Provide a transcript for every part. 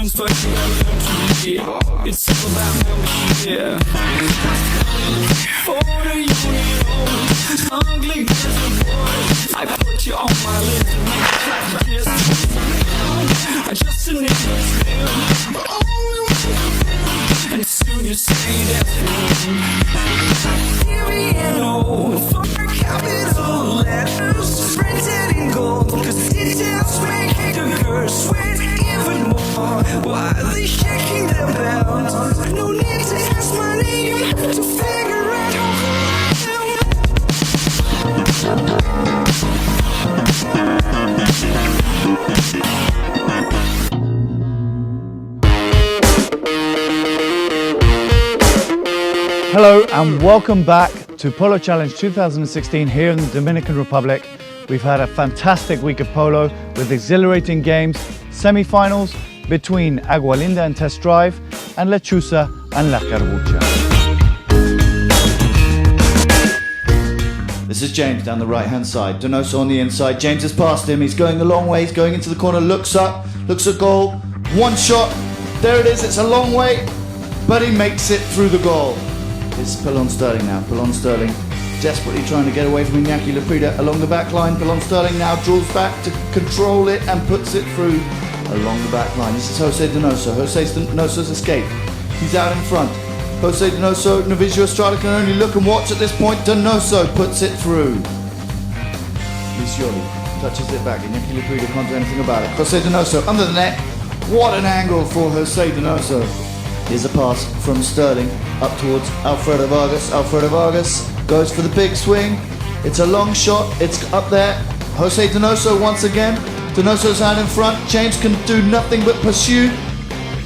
difference, but you gotta learn to be. It's all about membership. For the union, ugly as a boy, I put you on my list and make it clap like this. I just a nigga's name, but only one, and soon you say that's me. No, for capital letters printed in gold, cause details make the girls sweat even more. Why are they shaking their belts? No need to ask my name to figure out who I am. Hello and welcome back to PoloChallenge 2016 here in the Dominican Republic. We've had a fantastic week of polo with exhilarating games, semi-finals between Agualinda and Test Drive and Lechuza and La Carbucha. This is James down the right-hand side, Donoso on the inside. James has passed him, he's going a long way, he's going into the corner, looks up, looks at goal, one shot, there it is, it's a long way, but he makes it through the goal. It's PoloLine Sterling now, PoloLine Sterling desperately trying to get away from Iñaki Leprida along the back line. PoloLine Sterling now draws back to control it and puts it through along the back line. This is Jose Donoso, Jose Donoso's escape, he's out in front. Jose Donoso, Novicio Estrada can only look and watch at this point. Donoso puts it through. Lisioli touches it back, Iñaki Leprida can't do anything about it. Jose Donoso under the net, what an angle for Jose Donoso. Here's a pass from Sterling up towards Alfredo Vargas. Alfredo Vargas goes for the big swing. It's a long shot. It's up there. Jose Donoso once again. Donoso's out in front. James can do nothing but pursue.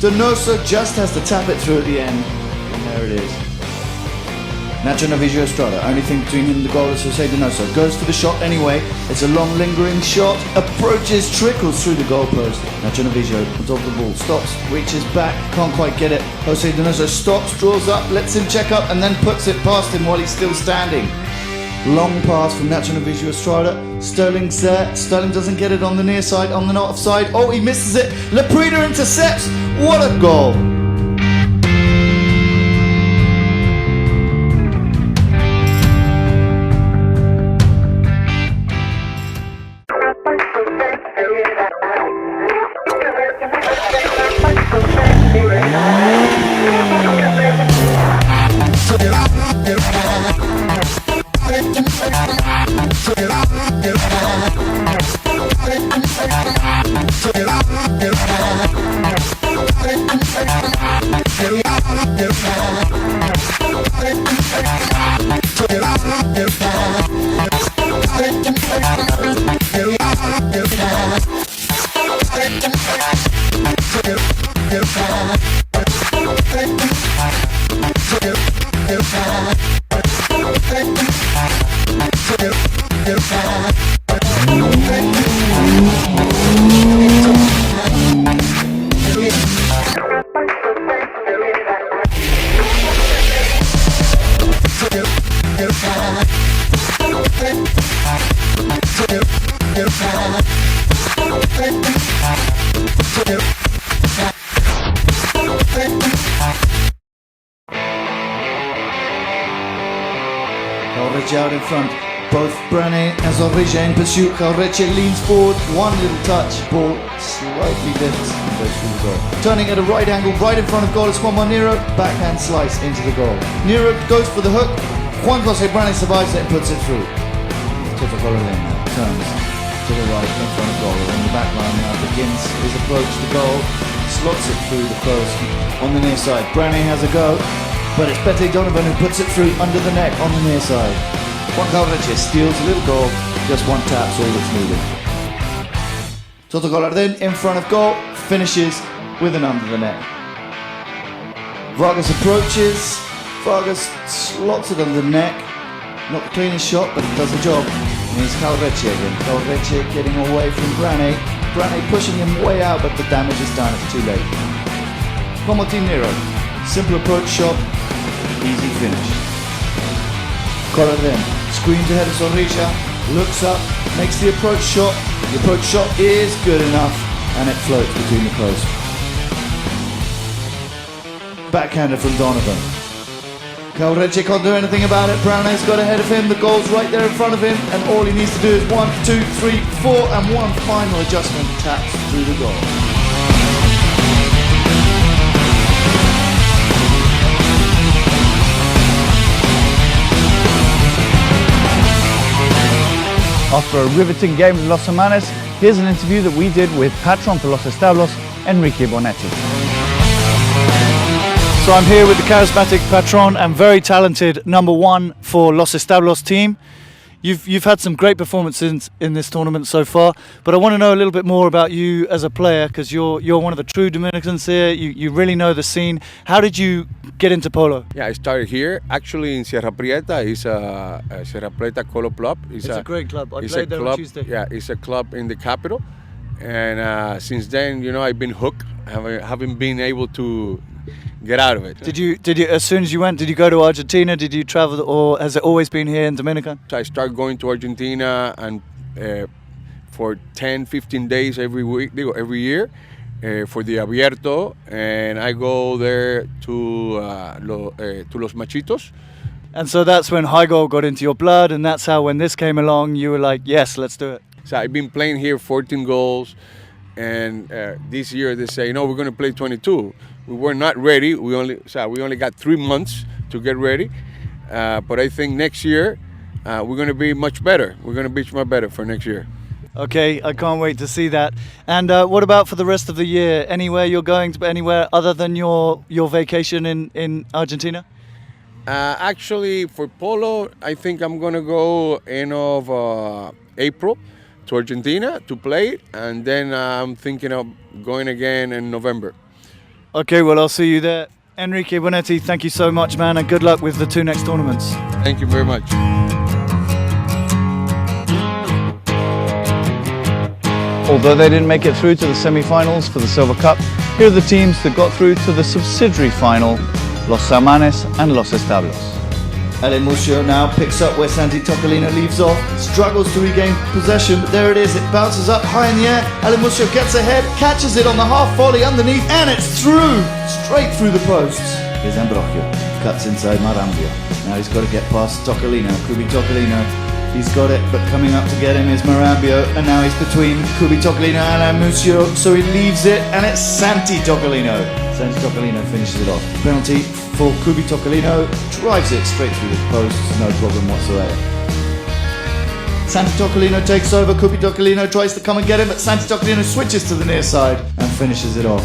Donoso just has to tap it through at the end. And there it is. Nacho Novicio Estrada. Only thing between him and the goal is Jose Donoso. Goes for the shot anyway. It's a long lingering shot. Approaches, trickles through the goalpost. Nacho Novicio on top of the ball. Stops, reaches back, can't quite get it. Jose Donoso stops, draws up, lets him check up and then puts it past him while he's still standing. Long pass from Nacho Novicio Estrada. Sterling's there. Sterling doesn't get it on the near side, on the not offside. Oh, he misses it. Leprida intercepts. What a goal. Jorge out in front, both Brane and Zorrilla in pursuit. Jorge leans forward, one little touch, ball slightly lifts and goes through the goal. Turning at a right angle, right in front of goal is Juan Nero, backhand slice into the goal. Nero goes for the hook, Juan Jose Brane survives it and puts it through. PoloLine now turns to the right in front of goal, and the back line now begins his approach to goal, slots it through the post on the near side. Brane has a go, but it's Pete Donovan who puts it through under the net on the near side. Juan Jorge steals a little goal, just one tap's all that's needed. Toto Golardin in front of goal, finishes with an under the net. Vargas approaches, Vargas slots it under the neck, not the cleanest shot, but it does the job. And here's Calreche again, Calreche getting away from Brane, Brane pushing him way out, but the damage is done, it's too late. Como Nero, simple approach shot, easy finish. Golardin screens ahead of Zorrilla, looks up, makes the approach shot. The approach shot is good enough and it floats between the posts. backhander from Donovan. Calreche can't do anything about it. Brownell's got ahead of him. The goal's right there in front of him. And all he needs to do is 1, 2, 3, 4, and one final adjustment. Taps through the goal. After a riveting game with Los Hermanos, here's an interview that we did with patron for Los Establos, Enrique Bonetti. So I'm here with the charismatic patron and very talented #1 for Los Establos team. You've had some great performances in this tournament so far, but I want to know a little bit more about you as a player, because you're one of the true Dominicans here. You really know the scene. How did you get into polo? Yeah, I started here actually in Sierra Prieta. It's a Sierra Prieta Colo Club. It's a great club. I it's played a there club, on Tuesday. Yeah, it's a club in the capital, and since then, you know, I've been hooked. I haven't been able to get out of it. Did you as soon as you went, did you go to Argentina? Did you travel, or has it always been here in Dominican? So I started going to Argentina and for 10-15 days every week, every year for the Abierto, and I go there to Los Machitos. And so that's when high goal got into your blood, and that's how when this came along, you were like, yes, let's do it. So I've been playing here 14 goals, and this year they say, no, we're going to play 22. We were not ready. We only got 3 months to get ready, but I think next year we're going to be much better. We're going to be much better for next year. Okay, I can't wait to see that. And what about for the rest of the year? Anywhere you're going to, anywhere other than your vacation in Argentina? Actually, for polo, I think I'm going to go end of April to Argentina to play, and then I'm thinking of going again in November. Okay, well, I'll see you there. Enrique Bonetti, thank you so much, man, and good luck with the 2 next tournaments. Thank you very much. Although they didn't make it through to the semi-finals for the Silver Cup, here are the teams that got through to the subsidiary final, Los Hermanos and Los Establos. Ale Muccio now picks up where Santi Tocolino leaves off, struggles to regain possession, but there it is, it bounces up high in the air. Ale Muccio gets ahead, catches it on the half volley underneath, and it's through! Straight through the posts. Here's Ambrogio, cuts inside Marambio. Now he's got to get past Tocolino, Kubi Tocolino. He's got it, but coming up to get him is Marambio, and now he's between Kubi Tocolino and Ale Muccio, so he leaves it, and it's Santi Tocolino. Santi Tocolino finishes it off. Penalty for Kubi Tocolino, drives it straight through the posts, no problem whatsoever. Santi Tocolino takes over, Kubi Tocolino tries to come and get him, but Santi Tocolino switches to the near side and finishes it off.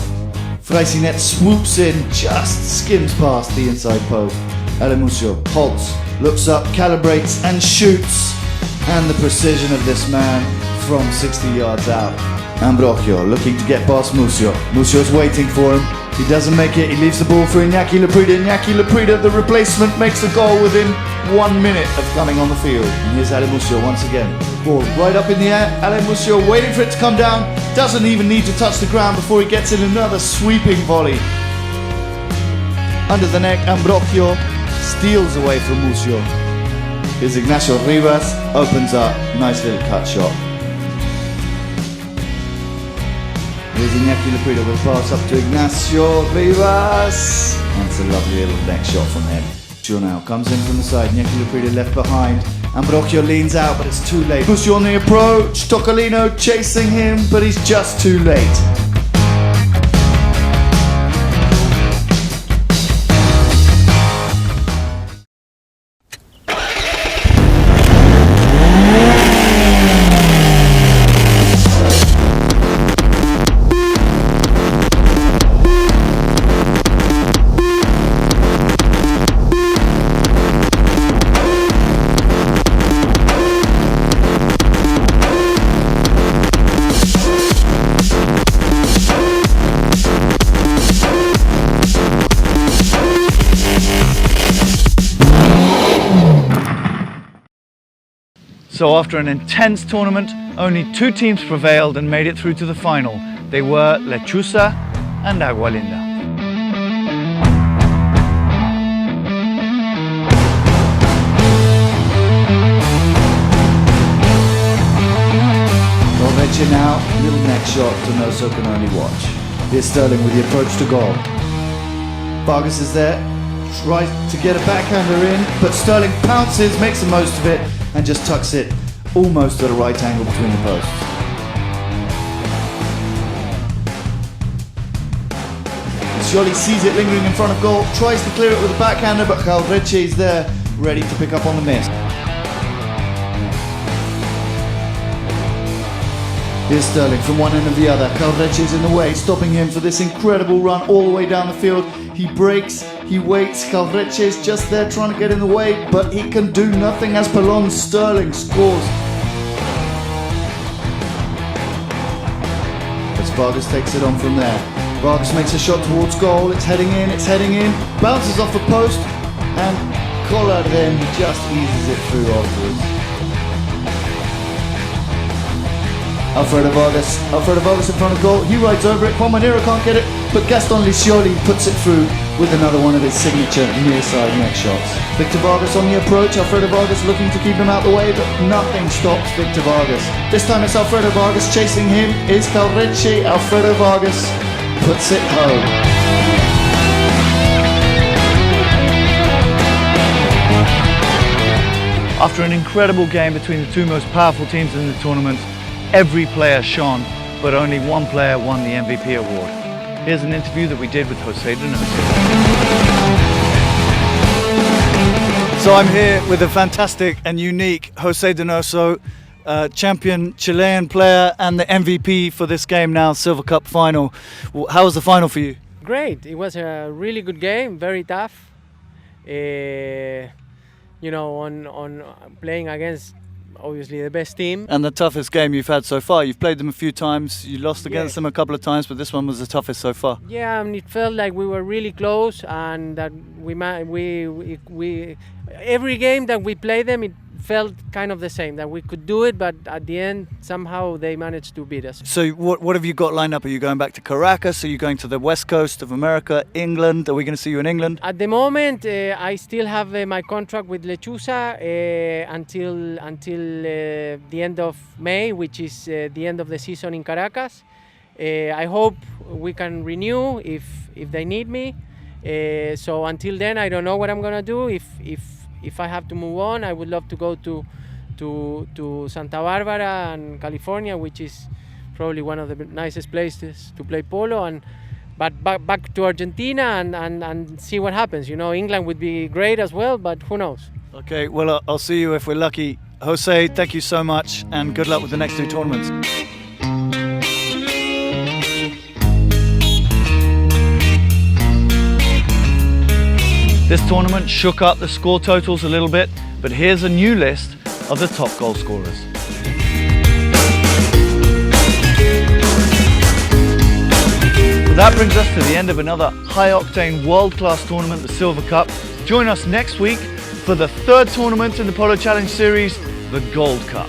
Freisinet swoops in, just skims past the inside post. Ale Muccio halts, looks up, calibrates and shoots. And the precision of this man from 60 yards out. Ambrogio looking to get past Muccio. Muccio's waiting for him. He doesn't make it, he leaves the ball for Iñaki Laprida. Iñaki Laprida, the replacement, makes the goal within 1 minute of coming on the field. And here's Ale Muccio once again. Ball right up in the air, Ale Muccio waiting for it to come down. Doesn't even need to touch the ground before he gets in another sweeping volley. Under the neck, Ambrogio steals away from Muccio. Here's Ignacio Rivas, opens up, nice little cut shot. Here's Iñaki Laprida with a pass up to Ignacio Rivas. That's a lovely little neck shot from him. Muccio now comes in from the side, Iñaki Laprida left behind. Ambrogio leans out, but it's too late. Muccio on the approach, Tocolino chasing him, but he's just too late. So after an intense tournament, only 2 teams prevailed and made it through to the final. They were Lechuza and Agualinda. Calreche now, little neck shot, Donoso can only watch. Here's Sterling with the approach to goal. Vargas is there, tries to get a backhander in, but Sterling pounces, makes the most of it, and just tucks it almost at a right angle between the posts. Scioli sees it lingering in front of goal, tries to clear it with a backhander, but Calvrecce is there, ready to pick up on the miss. Here's Sterling from one end of the other. Calvrecce is in the way, stopping him for this incredible run all the way down the field. He breaks, he waits, Calvrecce is just there trying to get in the way, but he can do nothing as Pelon. Sterling scores. As Vargas takes it on from there. Vargas makes a shot towards goal, it's heading in, bounces off the post, and Collard then just eases it through afterwards. Alfredo Vargas in front of goal, he rides over it, Juan Manero can't get it, but Gaston Scioli puts it through with another one of his signature near side net shots. Victor Vargas on the approach, Alfredo Vargas looking to keep him out the way, but nothing stops Victor Vargas. This time it's Alfredo Vargas, chasing him is Calvrecce. Alfredo Vargas puts it home. After an incredible game between the two most powerful teams in the tournament, every player shone, but only one player won the MVP award. Here's an interview that we did with Jose Donoso. So I'm here with a fantastic and unique Jose Donoso, champion Chilean player and the MVP for this game now, Silver Cup final. How was the final for you? Great. It was a really good game, very tough. You know, on playing against obviously the best team. And the toughest game you've had so far. You've played them a few times, you lost against them a couple of times, but this one was the toughest so far. Yeah, and it felt like we were really close, and that we every game that we played them, it felt kind of the same, that we could do it, but at the end somehow they managed to beat us. So what have you got lined up? Are you going back to Caracas? Are you going to the west coast of America, England? Are we going to see you in England? At the moment I still have my contract with Lechuza until the end of May, which is the end of the season in Caracas. I hope we can renew if they need me. So until then I don't know what I'm gonna do. If I have to move on, I would love to go to Santa Barbara and California, which is probably one of the nicest places to play polo, but back to Argentina and see what happens. You know, England would be great as well, but who knows? Okay, well I'll see you if we're lucky. Jose, thank you so much and good luck with the next two tournaments. This tournament shook up the score totals a little bit, but here's a new list of the top goal scorers. Well, that brings us to the end of another high-octane world-class tournament, the Silver Cup. Join us next week for the third tournament in the Polo Challenge series, the Gold Cup.